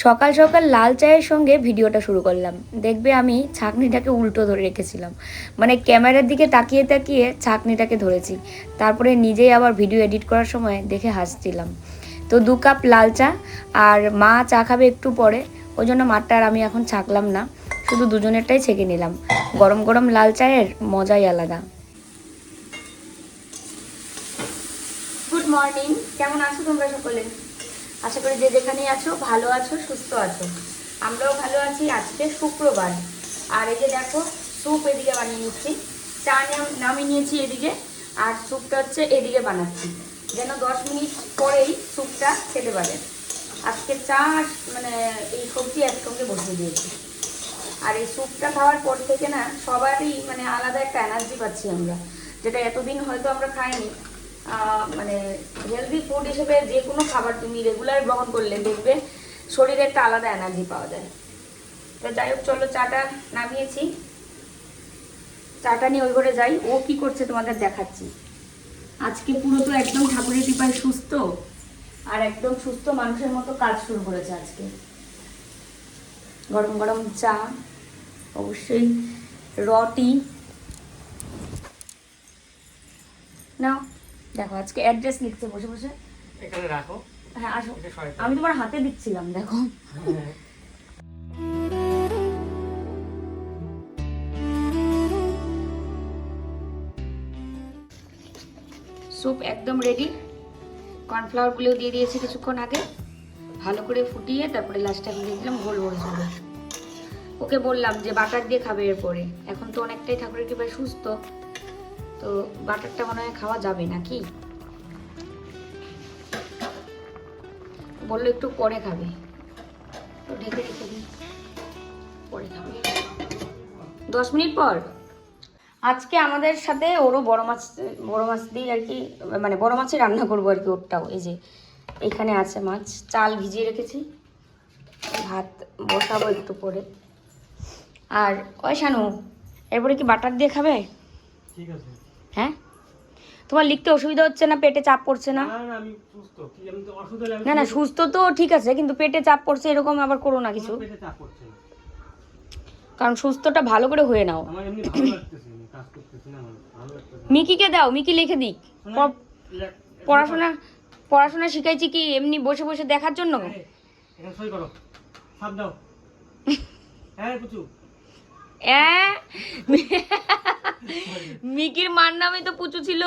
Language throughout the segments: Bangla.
সকাল সকাল লাল চায়ের সঙ্গে ভিডিওটা শুরু করলাম। দেখবে আমি ছাঁকনিটাকে উল্টো ধরে রেখেছিলাম, মানে ক্যামেরার দিকে তাকিয়ে তাকিয়ে ছাঁকনিটাকে ধরেছি। তারপরে নিজেই আবার ভিডিও এডিট করার সময় দেখে হাসছিলাম। তো 2 কাপ লাল চা, আর মা চা খাবে একটু পরে, ওই জন্য মারটা আর আমি এখন ছাঁকলাম না, শুধু দুজনেরটাই ছেঁকে নিলাম। গরম গরম লাল চায়ের মজাই আলাদা। গুড মর্নিং, কেমন আছো তোমরা সকলে? আশা করি যে যেখানেই আছো ভালো আছো, সুস্থ আছো। আমরাও ভালো আছি। আজকে শুক্রবার, আর এই যে দেখো স্যুপ এদিকে বানিয়ে নিচ্ছি, চা নামিয়ে নিয়েছি এদিকে, আর স্যুপটা হচ্ছে এদিকে বানাচ্ছি, যেন 10 মিনিট পরেই স্যুপটা খেতে পারে। আজকে চা মানে এই সবজি একসঙ্গে বসিয়ে দিয়েছি। আর এই স্যুপটা খাওয়ার পর থেকে না সবারই মানে আলাদা একটা এনার্জি পাচ্ছি আমরা, যেটা এতদিন হয়তো আমরা খাইনি। মানে হেলদি ফুড হিসেবে যে কোনো খাবার তুমি রেগুলার গ্রহণ করলে দেখবে শরীরে একটা আলাদা এনার্জি পাওয়া যায়। তো যাই হোক, চলো চাটা নামিয়েছি, চাটা নিয়ে ওই ঘরে যাই। ও কি করছে তোমাদের দেখাচ্ছি। আজকে পুরো তো একদম ঠাকুরের কৃপায় সুস্থ, আর একদম সুস্থ মানুষের মতো কাজ শুরু করেছে আজকে। গরম গরম চা, অবশ্যই রটি নাও। দেখো আজকে অ্যাড্রেস লিখতে বসে বসে। এখানে রাখো। হ্যাঁ আসো, আমি তোমার হাতে দিচ্ছিলাম দেখো। স্যুপ একদম রেডি। কর্নফ্লাওয়ারগুলোও দিয়ে দিয়েছি কিছুক্ষণ আগে, ভালো করে ফুটিয়ে তারপরে লাস্টে আমি দিয়ে দিলাম গোলমরিচ গুঁড়ো। ওকে বললাম যে বাটার দিয়ে খাবে এরপরে, এখন তো অনেকটাই ঠাকুরের কৃপায় সুস্থ, তো বাটারটা মনে হয় খাওয়া যাবে নাকি, বললো একটু পরে খাবে, তো ঢেকে রেখে দিই, পরে খাবে 10 মিনিট পর। আজকে আমাদের সাথে ওরও বড় মাছ দিয়ে আর কি, মানে বড় মাছই রান্না করবো আর কি। ওরটাও এই যে এখানে আছে মাছ, চাল ভিজিয়ে রেখেছি, ভাত বসাবো একটু পরে। আর ওই শানু, এরপরে কি বাটার দিয়ে খাবে? ঠিক আছে। হ্যাঁ, তোমার লিখতে অসুবিধা হচ্ছে না? পেটে চাপ পড়ছে না? আমি সুস্থ। কি আমি তো অসুস্থ হলে না না, সুস্থ তো ঠিক আছে, কিন্তু পেটে চাপ পড়ছে এরকম আবার করো না কিছু, পেটে চাপ পড়ছে না। কারণ সুস্থটা ভালো করে হয়ে নাও। আমার এমনি ভালো লাগতেছে, আমি কাজ করতেছি না, আমার ভালো লাগতেছে। মিকিকে দাও, মিকি লিখে দিক। পড়াশোনা পড়াশোনা শিখাইছি কি এমনি বসে বসে দেখার জন্য? এখানে সই করো, সাপ দাও। হ্যাঁ পুচু। মিকির মার নামে তো পুচু ছিল।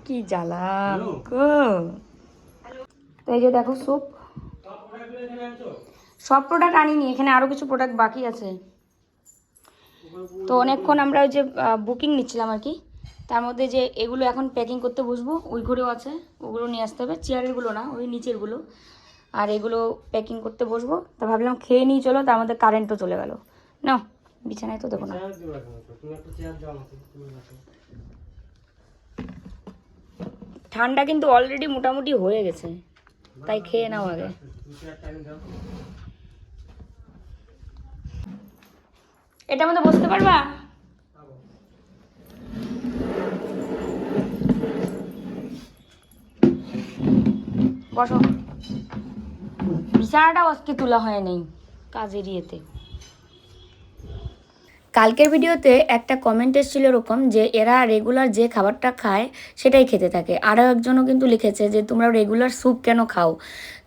কি জ্বালা গো। তো এই যে দেখো স্যুপ, সব প্রোডাক্ট আনিনি, এখানে আরো কিছু প্রোডাক্ট বাকি আছে। তো অনেকক্ষণ আমরা ওই যে বুকিং নিচ্ছিলাম আর কি, তার মধ্যে যে এগুলো এখন প্যাকিং করতে বসবো, ওই ঘরেও আছে, ওগুলো নিয়ে আসতে হবে, চেয়ারেরগুলো না, ওই নিচেরগুলো। আর এগুলো প্যাকিং করতে বসবো, তা ভাবলাম খেয়ে নিয়ে চলো, তার মধ্যে কারেন্টও চলে গেল। না বিছানায় তো দেখো না। ঠান্ডা কিন্তু অলরেডি মোটামুটি হয়ে গেছে, তাই খেয়ে নাও আগে। এটার মধ্যে বসতে পারবা? বসো। বিছানাটাও আজকে তোলা হয় নাই কাজের ইয়েতে। কালকের ভিডিওতে একটা কমেন্ট এসেছিল এরকম যে এরা রেগুলার যে খাবারটা খায় সেটাই খেতে থাকে। আরও একজনও কিন্তু লিখেছে যে তোমরা রেগুলার স্যুপ কেন খাও?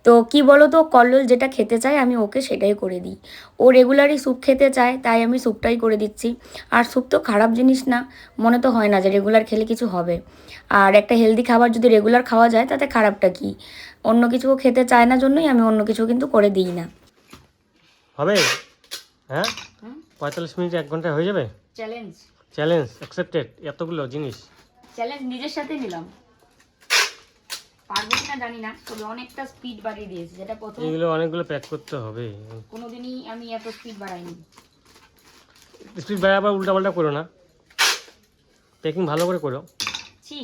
তো কি বলো তো, কল্লোল যেটা খেতে চায় আমি ওকে সেটাই করে দিই। ও রেগুলারই স্যুপ খেতে চায়, তাই আমি স্যুপটাই করে দিচ্ছি। আর স্যুপ তো খারাপ জিনিস না, মনে তো হয় না যে রেগুলার খেলে কিছু হবে। আর একটা হেলদি খাবার যদি রেগুলার খাওয়া যায় তাতে খারাপটা কি? অন্য কিছু ও খেতে চায় না জন্যই আমি অন্য কিছু কিন্তু করে দিই না। হবে? হ্যাঁ 45 মিনিট 1 ঘন্টায় হয়ে যাবে? চ্যালেঞ্জ। Challenge accepted. এতগুলো জিনিস চ্যালেঞ্জ নিজের সাথে নিলাম, পারবো কিনা জানি না, তবে অনেকটা স্পিড বাড়িয়ে দিয়েছি, যেটা প্রথম এগুলো অনেকগুলো প্যাক করতে হবে। কোনোদিনই আমি এত স্পিড বাড়াইনি। স্পিড বাড়ায় আবার উল্টাপাল্টা করো না, প্যাকিং ভালো করে করো। ছি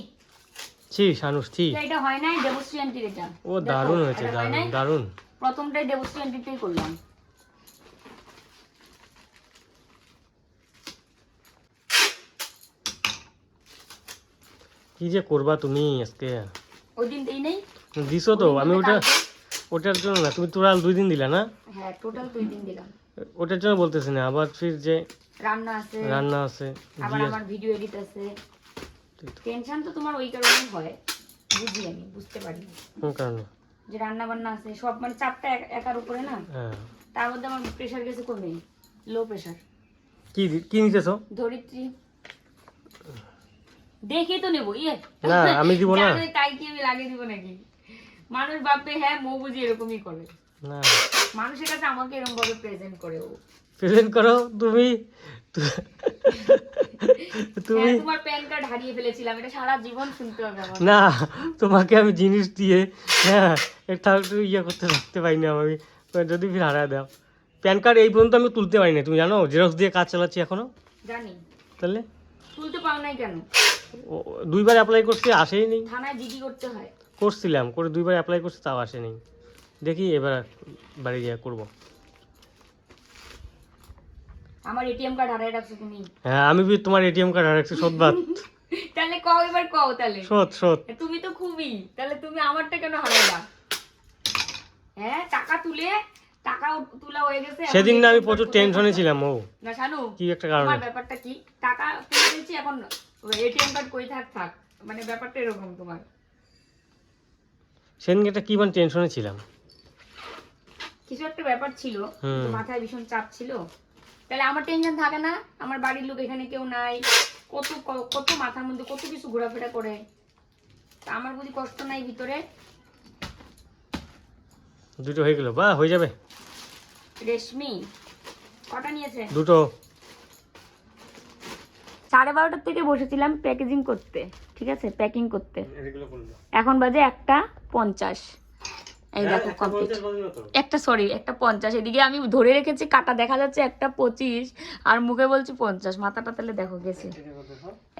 ছি শানুস ছি। এটা হয় নাই দেবশ্রী আন্টির, এটা ও দারুণ হয়েছে, দারুণ দারুণ। প্রথমটাই দেবশ্রী আন্টিতেই করলাম। কি যে করবা তুমি আজকে? ওই দিন দেই নাই, দিছো তো, আমি ওটার জন্য না, তুমি টোটাল 2 দিন দিলা না? হ্যাঁ টোটাল 2 দিন দিলাম। ওটার জন্য বলতেছি না, আবার ফির যে রান্না আছে, আবার দিয়ে- আমার ভিডিও এডিট আছে। টেনশন তো তোমার ওই কারণেই হয়, বুঝি আমি, বুঝতে পারি কোন কারণে? যে রান্না বান্না আছে সব, মানে চাপটা একার উপরে না। হ্যাঁ। তার মধ্যে আমার প্রেশার গেছে কমে, লো প্রেশার। কি নিতেছো? ধরিত্রী দেখে তো নেবো, ইয়ে না আমি দিব না। জানোই তাই কি আমি লাগিয়ে দিব নাকি? মানুষ ভাববে হ্যাঁ মৌ বুঝি এরকমই করে, না মানুষের কাছে আমাকে এরকম ভাবে প্রেজেন্ট করে ও। প্রেজেন্ট করো তুমি। তুমি হ্যাঁ, তোমার প্যান কার্ড হারিয়ে ফেলেছিলাম, এটা সারা জীবন শুনতে হবে আমার। না, তোমাকে আমি জিনিস দিয়ে হ্যাঁ এটা একটু ইয়ে করতে রাখতে পারি না আমি, যদি ফির হারা দাও। প্যান কার্ড এই পর্যন্ত আমি তুলতে পারি না, তুমি জানো? জেরক্স দিয়ে কাজ চালাচ্ছি এখনো। জানি, তাহলে তুলতে পাও নাই কেন? 2বার অ্যাপ্লাই করছি, আসেই নেই। থানায় জিডি করতে হয়। করছিলাম, করে 2বার অ্যাপ্লাই করছি, তাও আসেনি। দেখি এবার বাড়ি গিয়ে করবো। আমার এটিএম কার্ড হারিয়ে রাখছো তুমি। হ্যাঁ আমি তোমার এটিএম কার্ড হারাচ্ছি, শোধবাদ। তাহলে কও, এবার কও তাহলে। শোধ তুমি তো খুবই, তাহলে তুমি আমারটা কেন হারাইলা? হ্যাঁ টাকা তোলা হয়ে গেছে। এখন সেদিন না আমি ATM প্রচুর কার্ড টেনশনে কোথায় ছিলাম। ও থাকবে? না শানু, কি একটা কারণে। তোমার ব্যাপারটা কি? টাকা তুলে দিয়েছি, এখন এটিএম কার্ড কই থাক, মানে ব্যাপারটা এরকম তোমার। সেদিন একটা কি মানে টেনশনে ছিলাম। কিছু একটা ব্যাপার ছিল, তো মাথায় ভীষণ চাপ ছিল। তাহলে আমার টেনশন থাকে না? আমার বাড়ির লোক এখানে কেউ নাই, কত মাথার মধ্যে কত কিছু ঘোরাফেরা করে, তা আমার বুঝি কষ্ট নাই ভিতরে? 2টো হয়ে গেল, বা হয়ে যাবে। রেশমি কটা নিয়েছে? 2টো। 12:30 থেকে বসেছিলাম প্যাকেজিং করতে, ঠিক আছে, প্যাকিং করতে। এখন বাজে 1:50। এই দেখো কমপ্লিট। একটা 50, এদিকে আমি ধরে রেখেছি, কাটা দেখা যাচ্ছে 1:25, আর মুখে বলছি 50, মাথাটা তাহলে দেখো গেছে।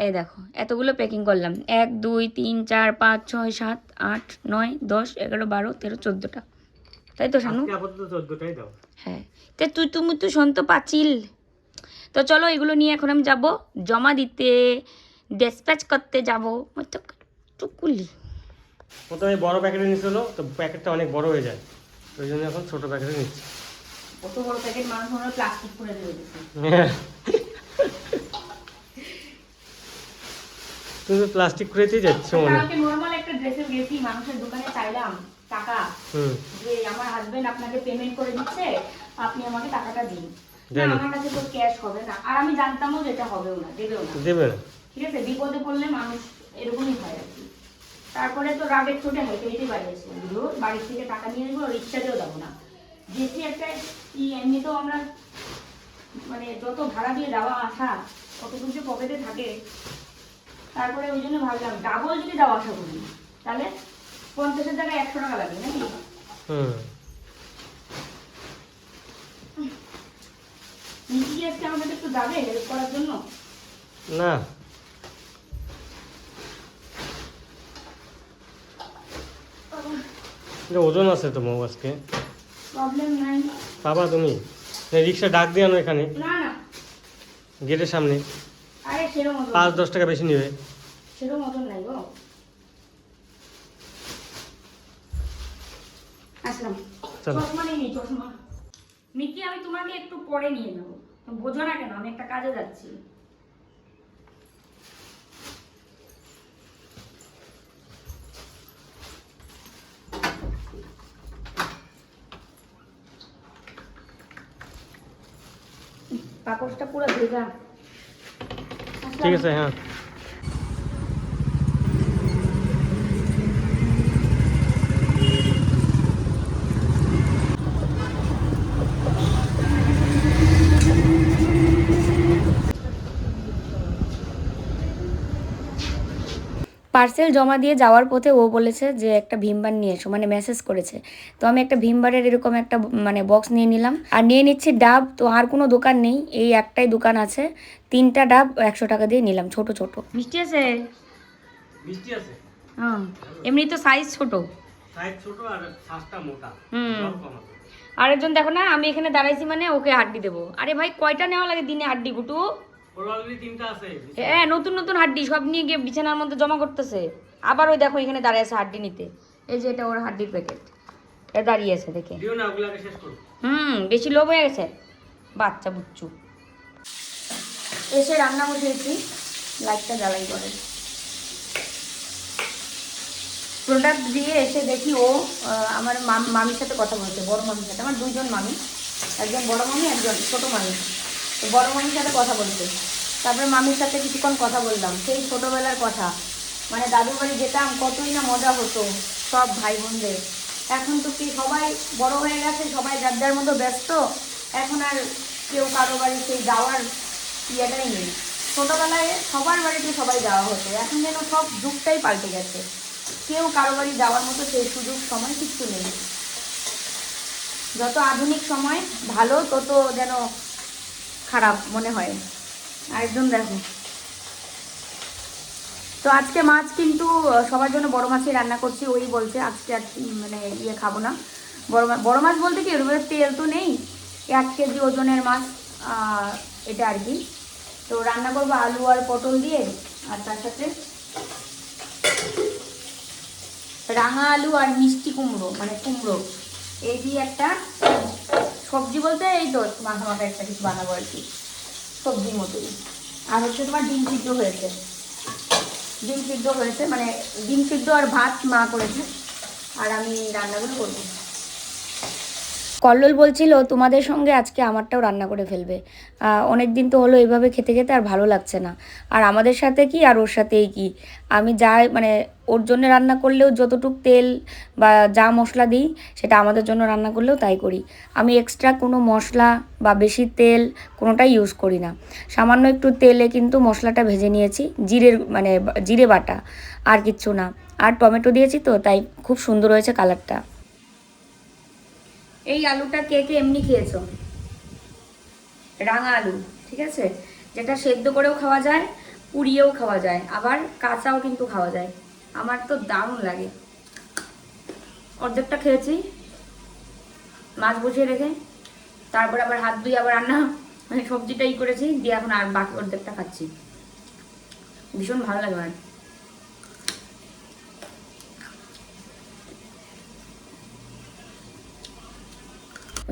এই দেখো এতগুলো প্যাকিং করলাম, 1 2 3 4 5 6 7 8 9 10 11 12 13 14টা, তাই তো শানু? হ্যাঁ, তুমি তো শুনতে পাচ্ছিল। তো চলো এগুলো নিয়ে এখন আমি যাব জমা দিতে, ডিসপ্যাচ করতে যাব। টুকুলি প্রথমে বড় প্যাকেটে নিছিল, তো প্যাকেটটা অনেক বড় হয়ে যায়, ওই জন্য এখন ছোট প্যাকেটে নিচ্ছি। কত বড় প্যাকেট, মানুষ মনে হয় প্লাস্টিক করে দিয়ে দিচ্ছে। তুমি তো প্লাস্টিক করেতেই যাচ্ছ মনে। কালকে নরমাল একটা ড্রেসের গেছি, মানুষের দোকানে চাইলাম টাকা, যে আমার হাজবেন্ড আপনাকে পেমেন্ট করে দিচ্ছে, আপনি আমাকে টাকাটা দিন। না, আমার কাছে তো ক্যাশ হবে না, আর আমি জানতামও যেটা হবেও না, দেবে না। ঠিক আছে, বিপদে পড়লে মানুষ এরকমই হয় আর কি। তারপরে তো রাগের চোটে হেঁটে হেঁটে বাড়ি আসবো, বাড়ির থেকে টাকা নিয়ে আসবো, রিক্সাতেও যাবো না। যেছি একটা কি, এমনিতেও আমরা মানে যত ভাড়া দিয়ে যাওয়া আসা কত কিছু পকেটে থাকে, তারপরে ওই জন্য ভাবলাম ডাবল যদি যাওয়া আসা করি তাহলে 50-এর জায়গায় 100 টাকা লাগবে নাকি? নিচে কি আজকে আমাদের একটু যাবে হেল্প করার জন্য? না ওজন আছে তো মৌ আজকে, প্রবলেম নাই। পাবা তুমি, রিক্সা ডাক দিয়ে আনো এখানে না না, গেটের সামনে। আরে সেরকম 5-10 টাকা বেশি নেবে। সেরকম মতন নাই গো। আসলাম, চশমা নেই, চশমা মিকি আমি তোমাকে একটু পরে নিয়ে নেবো, বোঝো না কেন? আমি একটা কাজে যাচ্ছি। পাকড়টা পুরো ভেজা। ঠিক আছে, হ্যাঁ। পার্সেল জমা দিয়ে যাওয়ার পথে ও বলেছে যে একটা ভীমবার নিয়ে এসো, মানে মেসেজ করেছে। তো আমি একটা ভীমবারের এরকম একটা মানে বক্স নিয়ে নিলাম, আর নিয়ে নিচ্ছি ডাব। তো আর কোনো দোকান নেই, এই একটাই দোকান আছে, 3টা ডাব 100 টাকা দিয়ে নিলাম, ছোট ছোট। মিষ্টি আছে? মিষ্টি আছে, হ্যাঁ, এমনি তো সাইজ ছোট, আর শ্বাসটা মোটা। আরেকজন দেখো না, আমি এখানে দাঁড়াইছি মানে ওকে হাড্ডি দেবো। আরে ভাই কয়টা নেওয়া লাগে দিনে হাড্ডি গুটু? হ্যাঁ, নতুন নতুন হাড্ডি সব নিয়ে গিয়ে বিছানার মধ্যে জমা করতেছে, আবার ওই দেখো এখানে দাঁড়ায় আছে হাড্ডি নিতে। এই যে এটা ওর হাড্ডির প্যাকেট, এটা দাঁড়িয়ে আছে দেখে। দিও না, ওগুলো আগে শেষ করো। বেশি লোভ হয়ে গেছে বাচ্চা বুচ্চু। এসে রান্না বসিয়েছি, লাইটটা জ্বালাই করে। প্রোডাক্ট দিয়ে এসে দেখি ও আমার মামির সাথে কথা বলছে, বড় মামির সাথে। আমার দুইজন মামি, একজন বড় মামি, একজন ছোটো মামি। তো বড় মামির সাথে কথা বলছে, তারপরে মামির সাথে কিছুক্ষণ কথা বললাম, সেই ছোটোবেলার কথা। মানে দাদুর বাড়ি যেতাম, কতই না মজা হতো সব ভাই বোনদের। এখন তো কি সবাই বড় হয়ে গেছে, সবাই যার যার মতো ব্যস্ত, এখন আর কেউ কারো বাড়ি সেই যাওয়ার ইয়েটাই নেই। ছোটোবেলায় সবার বাড়িতে সবাই যাওয়া হতো, এখন যেন সব যুগটাই পাল্টে গেছে, কেউ কারো বাড়ি যাওয়ার মতো সেই সুযোগ সময় কিচ্ছু নেই। যত আধুনিক সময় ভালো, তত যেন খারাপ মনে হয়। একদম দেখো। তো আজকে মাছ কিন্তু সবার জন্য বড় মাছই রান্না করছি। ওই বলছে আজকে আর মানে ইয়ে খাবো না, বড় মাছ বলতে কি, এর তেল তো নেই, 1 কেজি ওজনের মাছ এটা আর কি। তো রান্না করবো আলু আর পটল দিয়ে, আর তার সাথে রাঙা আলু আর মিষ্টি কুমড়ো, মানে কুমড়ো, এই দিয়ে একটা সবজি বলতে এই তো মাখা মাখা একটা কিছু বানাবো আর কি, সবজির মতোই। আর হচ্ছে তোমার ডিম সিদ্ধ হয়েছে, মানে ডিম সিদ্ধ আর ভাত মা করেছে, আর আমি রান্নাগুলো করবো। কল্লোল বলছিল তোমাদের সঙ্গে আজকে আমারটাও রান্না করে ফেলবে। অনেক দিন তো হলো এইভাবে খেতে খেতে, আর ভালো লাগছে না। আর আমাদের সাথে কি আর ওর সাথেই কি, আমি যাই মানে ওর জন্য রান্না করলেও যতটুক তেল বা যা মশলা দিই, সেটা আমাদের জন্য রান্না করলেও তাই করি। আমি এক্সট্রা কোনো মশলা বা বেশি তেল কোনোটাই ইউজ করি না। সামান্য একটু তেলে কিন্তু মশলাটা ভেজে নিয়েছি, জিরে বাটা, আর কিচ্ছু না। আর টমেটো দিয়েছি তো, তাই খুব সুন্দর হয়েছে কালারটা। এই আলুটা কে কে এমনি খেয়েছো? রাঙা আলু, ঠিক আছে, যেটা সেদ্ধ করেও খাওয়া যায়, পুড়িয়েও খাওয়া যায়, আবার কাঁচাও কিন্তু খাওয়া যায়। আমার তো দারুণ লাগে। অর্ধেকটা খেয়েছি মাছ বসিয়ে রেখে, তারপর আবার হাত ধুয়ে আবার রান্না মানে সবজিটাই করেছি দিয়ে, এখন আর বাকি অর্ধেকটা খাচ্ছি। ভীষণ ভালো লাগে আমার।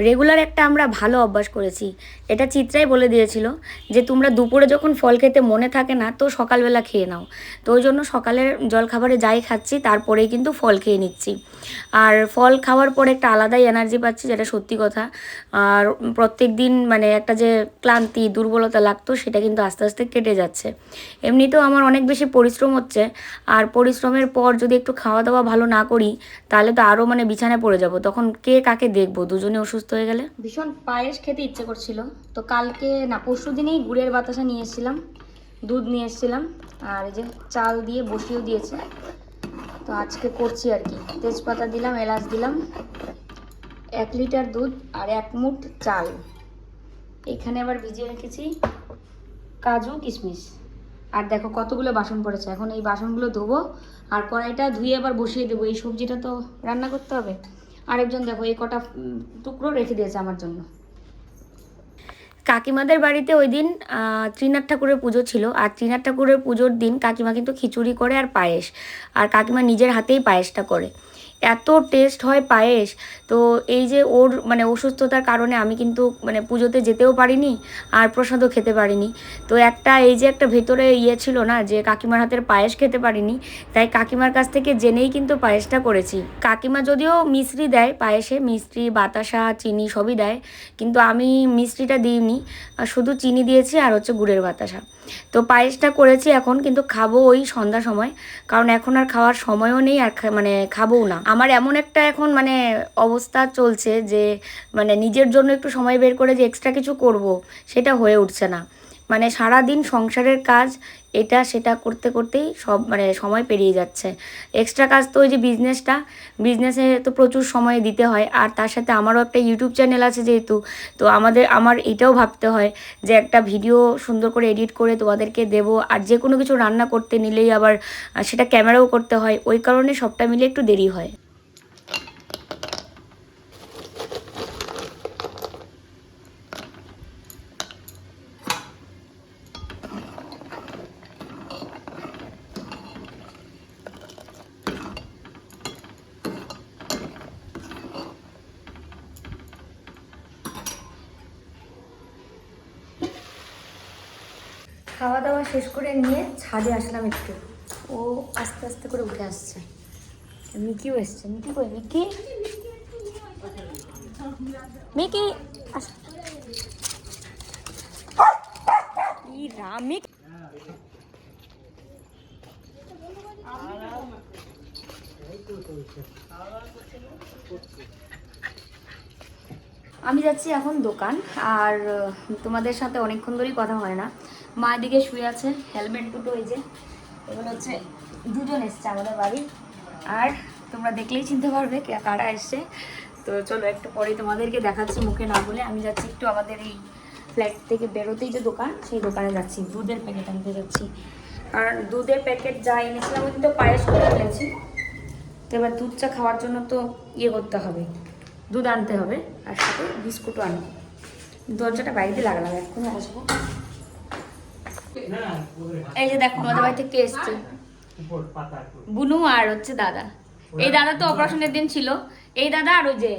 রেগুলার একটা আমরা ভালো অভ্যাস করেছি, এটা চিত্রাই বলে দিয়েছিল যে তোমরা দুপুরে যখন ফল খেতে মনে থাকে না, তো সকালবেলা খেয়ে নাও। তো ওই জন্য সকালের জলখাবারে যাই খাচ্ছি, তারপরেই কিন্তু ফল খেয়ে নিচ্ছি। আর ফল খাওয়ার পরে একটা আলাদাই এনার্জি পাচ্ছি, যেটা সত্যি কথা। আর প্রত্যেক দিন মানে একটা যে ক্লান্তি দুর্বলতা লাগতো, সেটা কিন্তু আস্তে আস্তে কেটে যাচ্ছে। এমনিতেও আমার অনেক বেশি পরিশ্রম হচ্ছে, আর পরিশ্রমের পর যদি একটু খাওয়া দাওয়া ভালো না করি, তাহলে তো আরও মানে বিছানায় পড়ে যাব, তখন কে কাকে দেখবো, দুজনে অসুস্থ হয়ে গেলে। ভীষণ পায়েস খেতে ইচ্ছে করছিল, তো কালকে না পরশু দিনেই গুড়ের বাতাসা নিয়ে এসেছিলাম, দুধ নিয়ে এসেছিলাম, আর এই যে চাল দিয়ে বসিয়েও দিয়েছে। তো আজকে করছি আর কি, তেজপাতা দিলাম, এলাচ দিলাম, 1 লিটার দুধ আর 1 মুঠ চাল। এখানে আবার ভিজিয়ে রেখেছি কাজু কিশমিশ। আর দেখো কতগুলো বাসন পড়েছে, এখন এই বাসনগুলো ধোবো, আর কড়াইটা ধুয়ে আবার বসিয়ে দেবো। এই সবজিটা তো রান্না করতে হবে। আরেকজন দেখো এই কটা টুকরো রেখে দিয়েছে আমার জন্য। কাকিমাদের বাড়িতে ওই দিন ত্রিনাথ ঠাকুরের পুজো ছিল, আর ত্রিনাথ ঠাকুরের পুজোর দিন কাকিমা কিন্তু খিচুড়ি করে আর পায়েস, আর কাকিমা নিজের হাতেই পায়েসটা করে, এত টেস্ট হয় পায়েস। তো এই যে ওর মানে অসুস্থতার কারণে আমি কিন্তু মানে পুজোতে যেতেও পারিনি, আর প্রসাদও খেতে পারিনি। তো একটা এই যে একটা ভেতরে ইয়ে ছিল না, যে কাকিমার হাতের পায়েস খেতে পারিনি, তাই কাকিমার কাছ থেকে জেনেই কিন্তু পায়েসটা করেছি। কাকিমা যদিও মিশ্রি দেয় পায়েসে, মিশ্রি বাতাসা চিনি সবই দেয়, কিন্তু আমি মিশ্রিটা দিইনি, শুধু চিনি দিয়েছি আর হচ্ছে গুড়ের বাতাসা। তো পায়েসটা করেছি এখন, কিন্তু খাবো ওই সন্ধ্যা সময়, কারণ এখন আর খাওয়ার সময়ও নেই, আর মানে খাবোও না। আমার এমন একটা এখন মানে অবস্থা চলছে যে মানে নিজের জন্য একটু সময় বের করে যে এক্সট্রা কিছু করব, সেটা হয়ে উঠছে না। মানে সারাদিন সংসারের কাজ এটা সেটা করতে করতেই সব মানে সময় পেরিয়ে যাচ্ছে। এক্সট্রা কাজ তো ওই যে বিজনেসে তো প্রচুর সময় দিতে হয়, আর তার সাথে আমারও একটা ইউটিউব চ্যানেল আছে যেহেতু, তো আমার এটাও ভাবতে হয় যে একটা ভিডিও সুন্দর করে এডিট করে তোমাদেরকে দেবো, আর যে কোনো কিছু রান্না করতে নিলেই আবার সেটা ক্যামেরাও করতে হয়, ওই কারণে সবটা মিলে একটু দেরি হয়। খাওয়া দাওয়া শেষ করে নিয়ে ছাদে আসলাম একটু। ও আস্তে আস্তে করে উঠে আসছে। মিকিও এসছে। মিকি কই? মিকি মিকি রামিক আমি যাচ্ছি এখন দোকান। আর তোমাদের সাথে অনেকক্ষণ ধরেই কথা হয় না। মা এদিকে শুয়ে আছে, হেলমেট দুটো এই যে এগুলো হচ্ছে, দুজন এসছে আমাদের বাড়ি। আর তোমরা দেখলেই চিনতে পারবে কারা এসছে। তো চলো একটু পরে তোমাদেরকে দেখাচ্ছি মুখে না বলে। আমি যাচ্ছি একটু আমাদের এই ফ্ল্যাট থেকে বেরোতেই যে দোকান, সেই দোকানে যাচ্ছি, দুধের প্যাকেট আনতে যাচ্ছি। আর দুধের প্যাকেট যা এনেছিলাম ওই তো পায়েস করে ফেলেছি। তো এবার দুধ চা খাওয়ার জন্য তো ইয়ে করতে হবে, দুধ আনতে হবে, আর সাথে বিস্কুটও আনবো। দরজাটা বাইরে লাগালাম, এক্ষুনি আসবো। এই যে দেখো আমাদের বাড়ি থেকে এসছে বুনু আর হচ্ছে দাদা। এই দাদা তো অপারেশনের দিন ছিল, এই দাদা আর ওই যে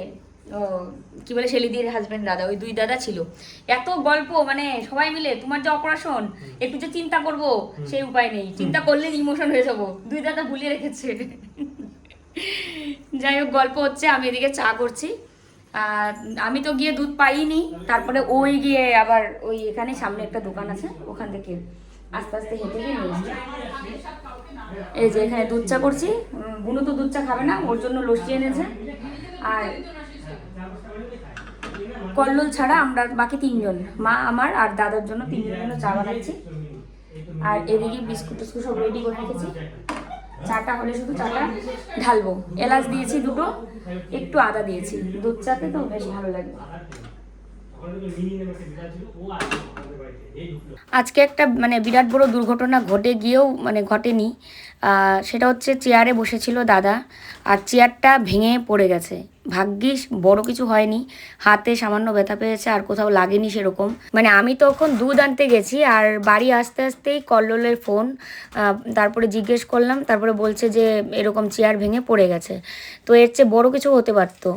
কি বলে শেলিদির হাজবেন্ড দাদা, ওই দুই দাদা ছিল। এত গল্প, মানে সবাই মিলে তোমার যে অপারেশন একটু যে চিন্তা করব সেই উপায় নেই, চিন্তা করলে ইমোশন হয়ে যাবো। দুই দাদা ভুলিয়ে রেখেছে। যাই হোক গল্প হচ্ছে, আমি এদিকে চা করছি। আমি তো গিয়ে দুধ পাইনি, তারপরে ওই গিয়ে আবার ওই এখানে সামনে একটা দোকান আছে, ওখান থেকে আস্তে আস্তে হেঁটে গিয়ে নিয়ে এসছি। এই যে এখানে দুধ চা করছি। বুনু তো দুধ চা খাবে না, ওর জন্য লস্যি এনেছে। আর কল্লোল ছাড়া আমরা বাকি তিনজন, মা আমার আর দাদার জন্য তিনজনের জন্য চা বানাচ্ছি। আর এদিকে বিস্কুট টিস্কুট সব রেডি করে রেখেছি। চাটা হলে শুধু চাটা ঢালবো। এলাচ দিয়েছি দুটো, একটু আদা দিয়েছি, দুধ চাতে তো বেশ ভালো লাগে। আজকে একটা মানে বিরাট বড় দুর্ঘটনা ঘটে গিয়েও মানে ঘটেনি। সেটা হচ্ছে চেয়ারে বসেছিল দাদা, আর চেয়ারটা ভেঙে পড়ে গেছে। ভাগ্যিস বড় কিছু হয়নি, হাতে সামান্য ব্যথা পেয়েছে, আর কোথাও লাগেনি সেরকম। মানে আমি তখন দুধ আনতে গেছি, আর বাড়ি আসতে আসতেই কল্লোলের ফোন। তারপরে জিজ্ঞেস করলাম, তারপরে বলছে যে এরকম চেয়ার ভেঙে পড়ে গেছে। তো এর চেয়ে বড় কিছু হতে পারতো,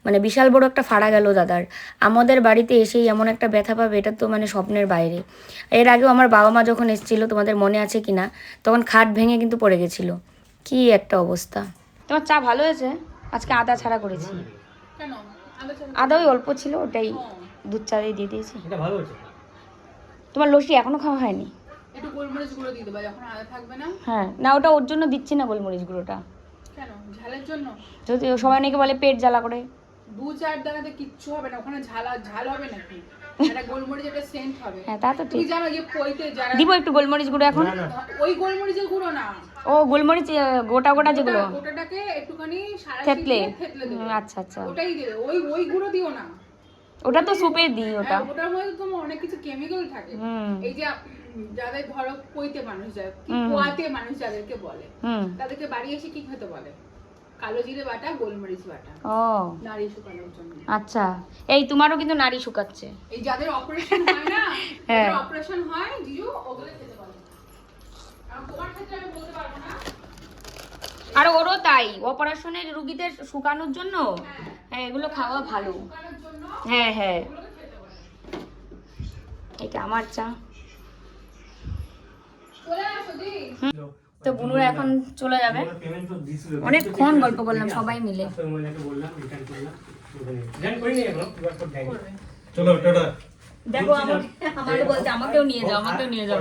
মানে বিশাল বড় একটা ফাড়া গেল দাদার। আমাদের বাড়িতে এসেই এমন একটা ব্যথা পাবে, এটা তো মানে স্বপ্নের বাইরে। এর আগেও আমার বাবা মা যখন এসেছিলো, তোমাদের মনে আছে কি না, তখন খাট ভেঙে কিন্তু পড়ে গেছিলো। কি একটা অবস্থা। তোমার চা ভালো হয়েছে, আজকে আদা ছাড়া করেছি। আদা ওই অল্প ছিল, ওটাই দুধ চা দিয়ে দিয়েছি। তোমার লস্যি এখনো খাওয়া হয়নি? একটু গোলমরিচ গুঁড়ো দিয়ে দেবা যখন আদা থাকবে না। হ্যাঁ না, ওটা ওর জন্য দিচ্ছি না গোলমরিচ গুঁড়োটা। কেন? ঝালের জন্য? যদি সবাই নাকি বলে পেট জ্বালা করে। দু চার দানাতে কিচ্ছু হবে না, ওখানে ঝাল হবে নাকি? এটা গোলমরিচ, এটা সেন্ট হবে। হ্যাঁ তা তো তুমি ঠিক। জানো যে পইতে যারা দিব একটু গোলমরিচ গুঁড়ো এখন। ওই গোলমরিচের গুঁড়ো না, ও গোলমরিচ গোটা গোটা যেগুলো ওটাটাকে একটুখানি সারা থেতলে। থেতলে দেবে। আচ্ছা আচ্ছা, ওটাই দেবে, ওই গুঁড়ো দিও না। ওটা তো সুপে দিই ওটা। ওটার মধ্যে তোমার অনেক কিছু কেমিক্যাল থাকে। এই যে যাদের ধরো পইতে মানুষ যায়, কি পোয়াতে মানুষ যাদেরকে বলে, তাদেরকে বাড়ি এসে কি খেতে বলে? কালো জিরে বাটা, গোলমরিচ বাটা। ও, নারী শুকানোর জন্য। আচ্ছা, এই তোমারও কিন্তু নারী শুকাচ্ছে। এই যাদের অপারেশন হয় না, যাদের অপারেশন হয় জিজু, ওগুলো খেতে বলে। আর তোমার ক্ষেত্রে আমি বলতে পারবো না। আর ওরও তাই, অপারেশনের রোগীদের শুকানোর জন্য হ্যাঁ এগুলো খাওয়া ভালো। হ্যাঁ হ্যাঁ, এটা আমার চা। তো বুনুরা এখন চলে যাবে। অনেকক্ষণ গল্প করলাম সবাই মিলে। দেখো আমাকে বলছে আমাকেও নিয়ে যাও, আমাকেও নিয়ে যাও।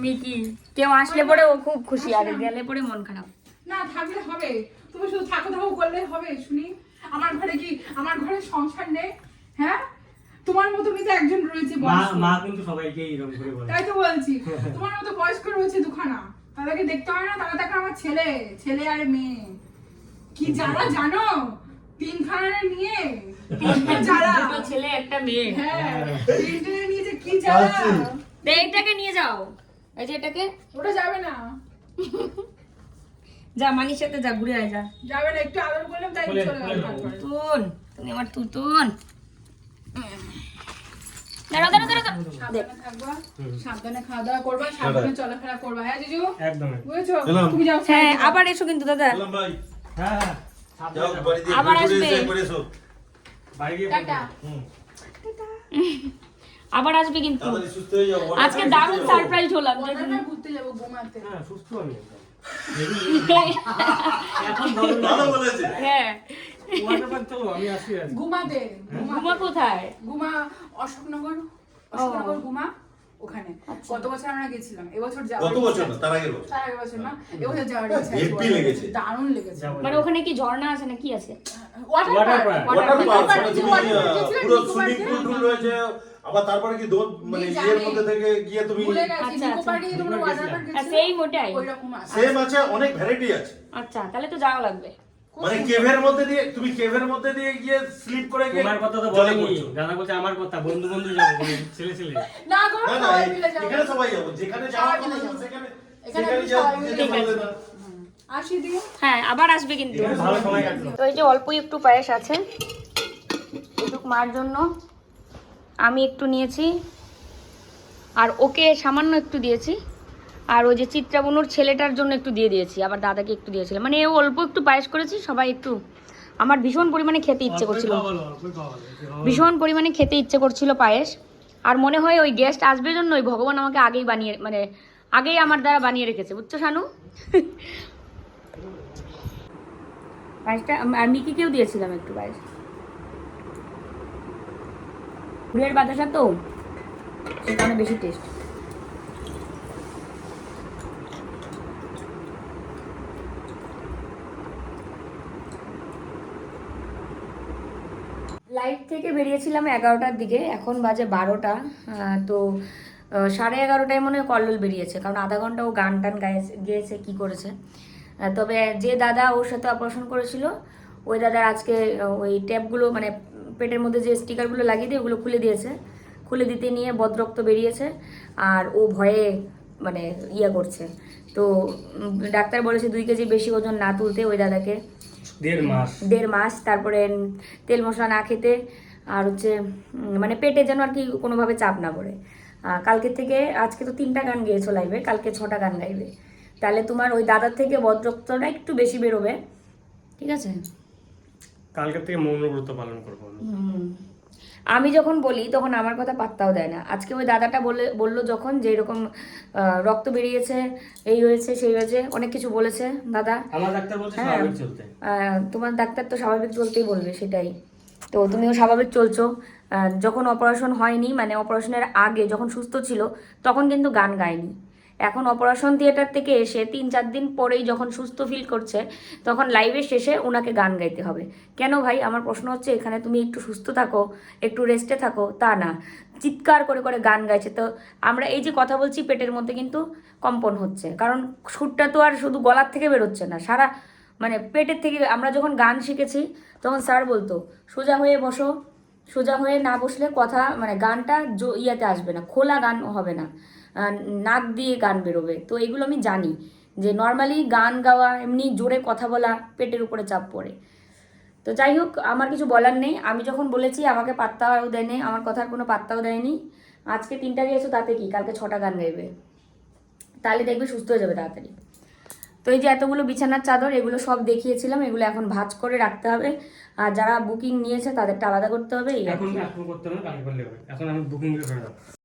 মিকি কেউ আসলে পরে ও খুব খুশি, আর গেলে পরে মন খারাপ। না থাকলে হবে, তুমি শুধু থাকো করলে হবে। শুনি আমার ঘরে সংসার নেই? হ্যাঁ, তোমার মতো কিন্তু একজন রয়েছে বয়স্ক। মা কিন্তু সবাইকে এরকম করে বলে। তাই তো বলছি, তোমার মতো বয়স্ক রয়েছে দুখানা, তাদেরকে দেখতে হয় না? তারা দেখো আমার ছেলে আর মেয়ে, কি জ্বালা জানো? তিনখানা নিয়ে জ্বালা, দুটো ছেলে একটা মেয়ে। হ্যাঁ, তিনজনে নিয়ে যে কি জ্বালা। এইটাকে নিয়ে যাও, এই যে এটাকে। ওটা যাবে না, যা মানির সাথে যা, ঘুরে আয় যা। যাবে না, একটু আদর করলাম তাই চলে গেল। তুতুন, তুমি আমার তুতুন। দাঁড়াও দাঁড়াও দাঁড়াও, সাবধানে থাকবা, সাবধানে খাওয়া দাওয়া করবা, সাবধানে চলাফেরা করবা। হ্যাঁ জিজু, একদম বুঝেছো? তুমি যাও। হ্যাঁ আবার এসো কিন্তু দাদা। হ্যাঁ আবার আসবে। বাড়ি গিয়ে টাটা। আবার আসবে কিন্তু। তাড়াতাড়ি সুস্থ হয়ে যাও। আজকে দারুণ সারপ্রাইজ হলাম। ওয়াটার ঘুরতে যাবো ঘুমাতে। হ্যাঁ সুস্থ আমি একদম। ভালো বলেছে। হ্যাঁ, ওয়াটার পার্ক চলো, আমি আসি আজকে। ঘুমাতে ঘুমা কোথায়? ঘুমা অশোকনগর ঘুমা ওখানে। গত বছর আমরা গেছিলাম, এবছর যাবো। গত বছর না, তার আগের বছর। তার আগের বছর না, এবছর যাওয়ার ইচ্ছা আছে। হেব্বি লেগেছে। দারুণ লেগেছে। মানে ওখানে কি ঝর্ণা আছে না কি আছে? Water Water park. park। Water park মানে যে তুমি water park গেছিলেন, পুরো নিকো সুইমিং পার্কে? পুল রয়েছে, আবার তারপরে কি দোল মানে জানি। ইয়ের মধ্যে থেকে গিয়ে তুমি ভুলে গেছি, আচ্ছা, নিকো আচ্ছা। পার্কে যে তোমরা ওয়াটার পার্ক আর গেছিলে, সেই মোটাই। ওইরকম আছে। সেম আছে, অনেক ভ্যারাইটি আছে। আচ্ছা, তাহলে তো যাওয়া লাগবে। মানে কেভের মধ্যে দিয়ে তুমি কেভের মধ্যে দিয়ে গিয়ে স্লিপ করে গিয়ে তোমার কথা তো জলে বলেনি, পড়ছো। দাদা বলছে আমার কথা, বন্ধু বন্ধু যাবো, ছেলে ছেলে। না গো, না না, সবাই মিলে যাবো। এখানে সবাই যাবো, যেখানে যাওয়ার সবাই মিলে কথা যাবো। সেখানে এখানে সেখানে আমি সবাই মিলে যেতে যাবো। পারবে না। আসি দিয়ে। হ্যাঁ, আবার আসবে কিন্তু। এখানে ভালো সময় কাটলো। তো এই যে অল্পই একটু পায়েস আছে, এটুকু মার জন্য আমি একটু নিয়েছি, আর ওকে সামান্য একটু দিয়েছি, আর ওই যে চিত্রাবনুর ছেলেটার জন্য একটু দিয়ে দিয়েছি, আবার দাদাকে একটু দিয়েছিলাম। মানে ও অল্প একটু পায়েস করেছি, সবাই একটু। আমার ভীষণ পরিমাণে খেতে ইচ্ছে করছিল, ভীষণ পরিমাণে খেতে ইচ্ছে করছিল পায়েস। আর মনে হয় ওই গেস্ট আসবে জন্য ওই ভগবান আমাকে আগেই বানিয়ে, মানে আগেই আমার দ্বারা বানিয়ে রেখেছে, বুঝছো শানু? পায়েসটা আর মিকিকেও দিয়েছিলাম একটু পায়েস। গুড়ের বাতাসা তো সেখানে বেশি টেস্ট। লাইভ থেকে বেরিয়েছিলাম 11টার দিকে, এখন বাজে 12টা। তো 11:30টায় মনে হয় কল্লোল বেরিয়েছে, কারণ আধা ঘন্টা ও গান টান গেয়েছে কি করেছে। তবে যে দাদা ওর সাথে অপারেশন করেছিল, ওই দাদার আজকে ওই ট্যাপগুলো মানে পেটের মধ্যে যে স্টিকারগুলো লাগিয়ে দিয়ে ওগুলো খুলে দিয়েছে। খুলে দিতে নিয়ে বদরক্ত বেরিয়েছে, আর ও ভয়ে মানে ইয়ে করছে। তো ডাক্তার বলেছে 2 কেজি বেশি ওজন না তুলতে ওই দাদাকে, 1.5 মাস। তারপরে তেল মশলা না খেতে, আর হচ্ছে মানে পেটে যেন আর কি কোনোভাবে চাপ না পড়ে। কালকে থেকে, আজকে তো 3টা গান গেয়েছো লাইভে, কালকে 6টা গান গাইবে। তাহলে তোমার ওই দাদার থেকে বদরক্তটা একটু বেশি বেরোবে, ঠিক আছে? কালকে থেকে মৌনব্রত পালন করবো আমি। আমি যখন বলি তখন আমার কথা পাত্তাও দেয় না। আজকে ওই দাদাটা বললো যখন যে এরকম রক্ত বেরিয়েছে, এই হয়েছে সেই হয়েছে, অনেক কিছু বলেছে দাদা। আমার ডাক্তার বলছে হ্যাঁ, স্বাভাবিক চলতে। তোমার ডাক্তার তো স্বাভাবিক চলতেই বলবে, সেটাই তো। তুমিও স্বাভাবিক চলছো। যখন অপারেশন হয়নি, মানে অপারেশনের আগে যখন সুস্থ ছিল, তখন কিন্তু গান গায়নি। এখন অপারেশন থিয়েটার থেকে এসে 3-4 দিন পরেই যখন সুস্থ ফিল করছে, তখন লাইভে শেষে ওনাকে গান গাইতে হবে। কেন ভাই? আমার প্রশ্ন হচ্ছে, এখানে তুমি একটু সুস্থ থাকো, একটু রেস্টে থাকো, তা না, চিৎকার করে করে গান গাইছে। তো আমরা এই যে কথা বলছি, পেটের মধ্যে কিন্তু কম্পন হচ্ছে, কারণ সুরটা তো আর শুধু গলার থেকে বেরোচ্ছে না, সারা মানে পেটের থেকে। আমরা যখন গান শিখেছি তখন স্যার বলতো সোজা হয়ে বসো, সোজা হয়ে না বসলে কথা মানে গানটা ইয়াতে আসবে না, খোলা গান হবে না, নাক দিয়ে গান বেরোবে। তো এগুলো আমি জানি যে নর্মালি গান গাওয়া, এমনি জোরে কথা বলা, পেটের উপরে চাপ পড়ে। তো যাই হোক, আমার কিছু বলার নেই। আমি যখন বলেছি আমাকে পাত্তাও দেয়নি, আমার কথার কোনো পাত্তাও দেয়নি। আজকে 3টা গিয়েছো তাতে কি, কালকে 6টা গান গাইবে, তাহলে দেখবে সুস্থ হয়ে যাবে তাড়াতাড়ি। তো এই যে এতগুলো বিছানার চাদর, এগুলো সব দেখিয়েছিলাম, এগুলো এখন ভাঁজ করে রাখতে হবে। আর যারা বুকিং নিয়েছে তাদেরটা আলাদা করতে হবে। এখন করতে হবে না, কালকে করলে হবে। এখন আমি বুকিং করে দাও।